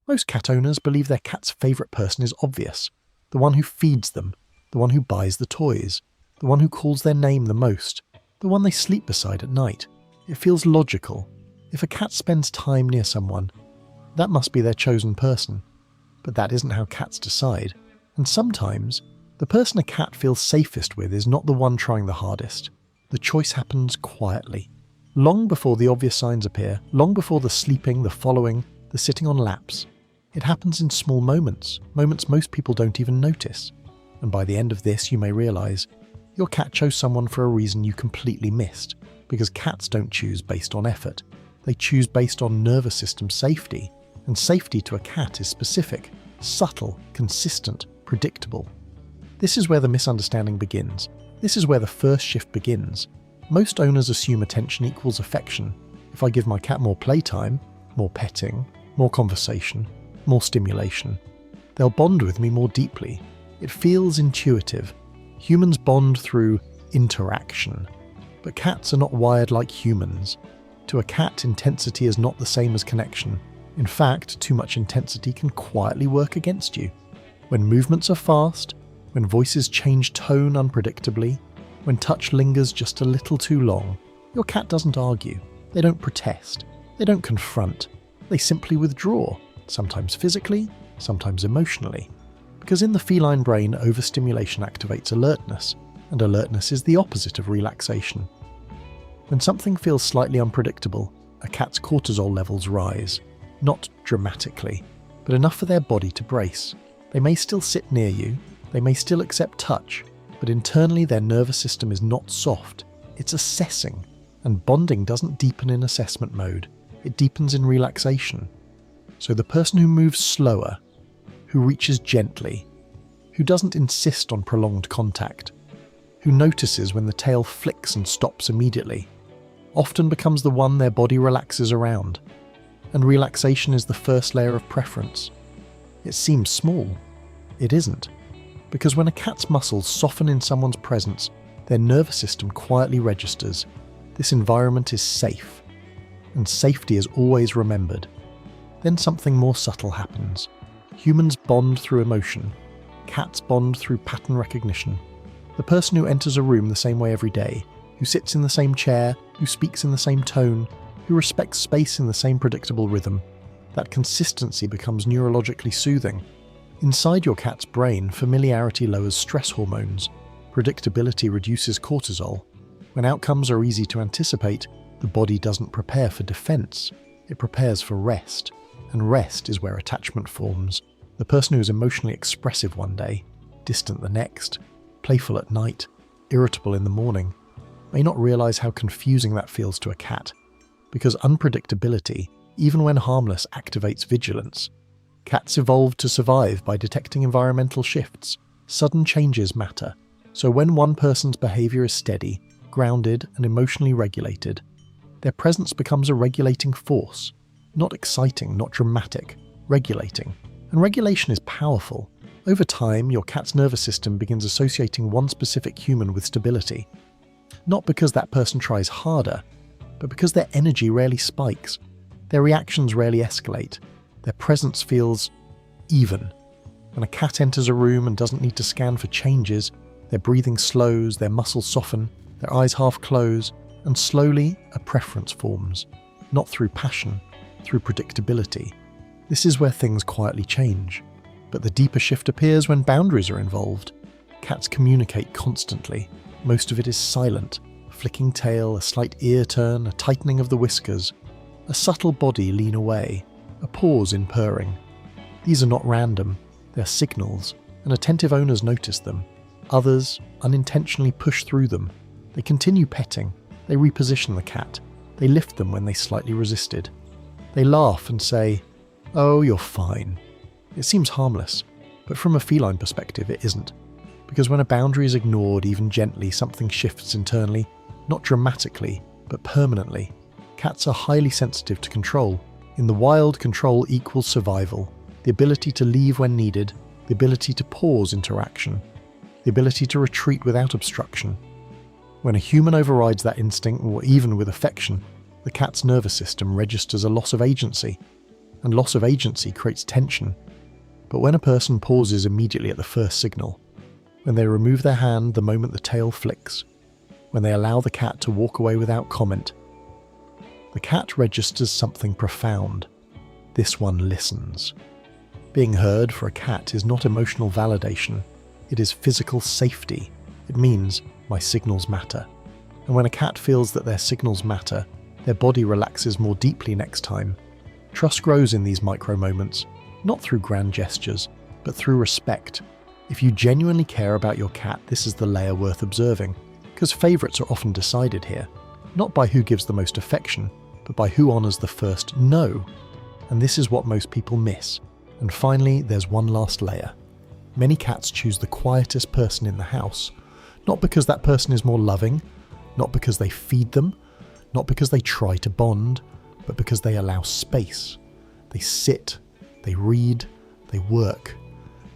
Most cat owners believe their cat's favourite person is obvious. The one who feeds them, the one who buys the toys, the one who calls their name the most, the one they sleep beside at night. It feels logical. If a cat spends time near someone, that must be their chosen person. But that isn't how cats decide. And sometimes, the person a cat feels safest with is not the one trying the hardest. The choice happens quietly. Long before the obvious signs appear, long before the sleeping, the following, the sitting on laps. It happens in small moments, moments most people don't even notice. And by the end of this, you may realise your cat chose someone for a reason you completely missed, because cats don't choose based on effort. They choose based on nervous system safety, and safety to a cat is specific, subtle, consistent, predictable. This is where the misunderstanding begins. This is where the first shift begins. Most owners assume attention equals affection. If I give my cat more playtime, more petting, more conversation, more stimulation, they'll bond with me more deeply. It feels intuitive. Humans bond through interaction, but cats are not wired like humans. To a cat, intensity is not the same as connection. In fact, too much intensity can quietly work against you. When movements are fast, when voices change tone unpredictably, when touch lingers just a little too long, your cat doesn't argue. They don't protest. They don't confront. They simply withdraw, sometimes physically, sometimes emotionally. Because in the feline brain, overstimulation activates alertness, and alertness is the opposite of relaxation. When something feels slightly unpredictable, a cat's cortisol levels rise. Not dramatically, but enough for their body to brace. They may still sit near you, they may still accept touch, but internally their nervous system is not soft, it's assessing. And bonding doesn't deepen in assessment mode, it deepens in relaxation. So the person who moves slower, who reaches gently, who doesn't insist on prolonged contact, who notices when the tail flicks and stops immediately, often becomes the one their body relaxes around. And relaxation is the first layer of preference. It seems small. It isn't. Because when a cat's muscles soften in someone's presence, their nervous system quietly registers. This environment is safe. And safety is always remembered. Then something more subtle happens. Humans bond through emotion. Cats bond through pattern recognition. The person who enters a room the same way every day, who sits in the same chair, who speaks in the same tone, who respects space in the same predictable rhythm, that consistency becomes neurologically soothing. Inside your cat's brain, familiarity lowers stress hormones. Predictability reduces cortisol. When outcomes are easy to anticipate, the body doesn't prepare for defense. It prepares for rest. And rest is where attachment forms. The person who is emotionally expressive one day, distant the next, playful at night, irritable in the morning, may not realize how confusing that feels to a cat. Because unpredictability, even when harmless, activates vigilance. Cats evolved to survive by detecting environmental shifts. Sudden changes matter. So when one person's behavior is steady, grounded, and emotionally regulated, their presence becomes a regulating force. Not exciting, not dramatic, regulating. And regulation is powerful. Over time, your cat's nervous system begins associating one specific human with stability. Not because that person tries harder, but because their energy rarely spikes, their reactions rarely escalate, their presence feels even. When a cat enters a room and doesn't need to scan for changes, their breathing slows, their muscles soften, their eyes half close, and slowly a preference forms, not through passion, through predictability. This is where things quietly change. But the deeper shift appears when boundaries are involved. Cats communicate constantly. Most of it is silent. A flicking tail, a slight ear turn, a tightening of the whiskers, a subtle body lean away, a pause in purring. These are not random. They're signals, and attentive owners notice them. Others unintentionally push through them. They continue petting. They reposition the cat. They lift them when they slightly resisted. They laugh and say, "Oh, you're fine." It seems harmless, but from a feline perspective it isn't. Because when a boundary is ignored even gently, something shifts internally, not dramatically, but permanently. Cats are highly sensitive to control. In the wild, control equals survival. The ability to leave when needed, the ability to pause interaction, the ability to retreat without obstruction. When a human overrides that instinct, or even with affection, the cat's nervous system registers a loss of agency. and loss of agency creates tension. But when a person pauses immediately at the first signal, when they remove their hand the moment the tail flicks, when they allow the cat to walk away without comment, the cat registers something profound. This one listens. Being heard for a cat is not emotional validation, it is physical safety. It means my signals matter. And when a cat feels that their signals matter, their body relaxes more deeply next time. Trust grows in these micro moments, not through grand gestures, but through respect. If you genuinely care about your cat, this is the layer worth observing, because favourites are often decided here, not by who gives the most affection, but by who honours the first no. And this is what most people miss. And finally, there's one last layer. Many cats choose the quietest person in the house, not because that person is more loving, not because they feed them, not because they try to bond, but because they allow space. They sit, they read, they work,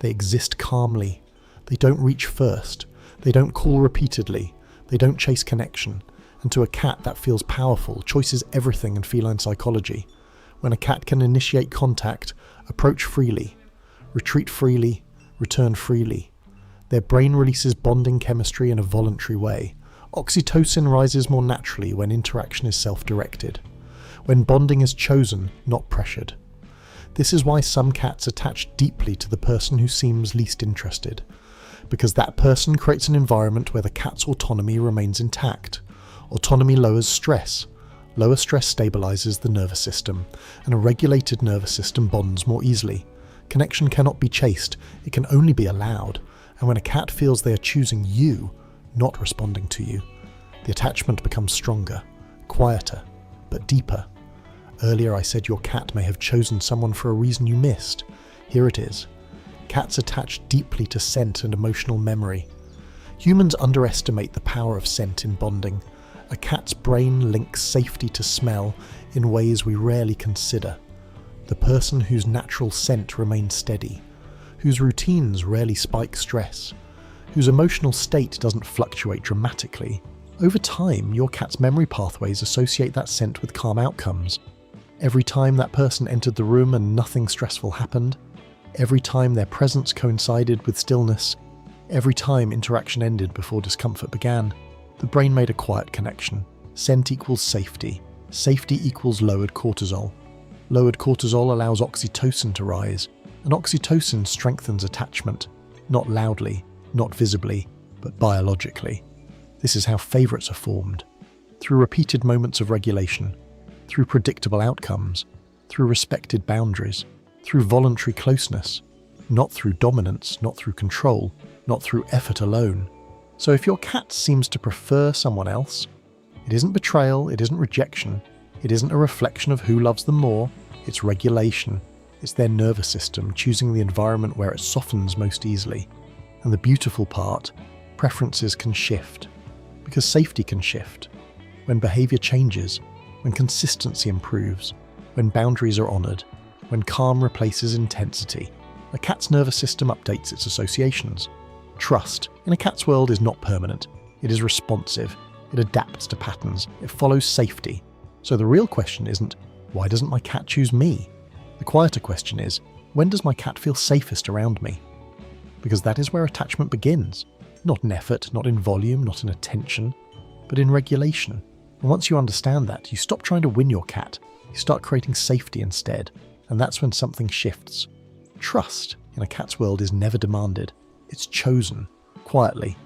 they exist calmly. They don't reach first, they don't call repeatedly, they don't chase connection. And to a cat that feels powerful. Choice is everything in feline psychology. When a cat can initiate contact, approach freely, retreat freely, return freely, their brain releases bonding chemistry in a voluntary way. Oxytocin rises more naturally when interaction is self-directed, when bonding is chosen, not pressured. This is why some cats attach deeply to the person who seems least interested, because that person creates an environment where the cat's autonomy remains intact. Autonomy lowers stress. Lower stress stabilizes the nervous system, and a regulated nervous system bonds more easily. Connection cannot be chased, it can only be allowed, and when a cat feels they are choosing you, not responding to you, the attachment becomes stronger, quieter, but deeper. Earlier I said your cat may have chosen someone for a reason you missed. Here it is. Cats attach deeply to scent and emotional memory. Humans underestimate the power of scent in bonding. A cat's brain links safety to smell in ways we rarely consider. The person whose natural scent remains steady, whose routines rarely spike stress, whose emotional state doesn't fluctuate dramatically. Over time, your cat's memory pathways associate that scent with calm outcomes. Every time that person entered the room and nothing stressful happened, every time their presence coincided with stillness, every time interaction ended before discomfort began, the brain made a quiet connection. Scent equals safety. Safety equals lowered cortisol. Lowered cortisol allows oxytocin to rise, and oxytocin strengthens attachment, not loudly, not visibly, but biologically. This is how favourites are formed, through repeated moments of regulation, through predictable outcomes, through respected boundaries, through voluntary closeness, not through dominance, not through control, not through effort alone. So if your cat seems to prefer someone else, it isn't betrayal, it isn't rejection, it isn't a reflection of who loves them more, it's regulation. It's their nervous system choosing the environment where it softens most easily. And the beautiful part, preferences can shift, because safety can shift. When behaviour changes, when consistency improves, when boundaries are honoured, when calm replaces intensity, a cat's nervous system updates its associations. Trust, in a cat's world, is not permanent. It is responsive. It adapts to patterns. It follows safety. So the real question isn't, why doesn't my cat choose me? The quieter question is, when does my cat feel safest around me? Because that is where attachment begins. Not in effort, not in volume, not in attention, but in regulation. And once you understand that, you stop trying to win your cat. You start creating safety instead. And that's when something shifts. Trust, in a cat's world, is never demanded. It's chosen, quietly,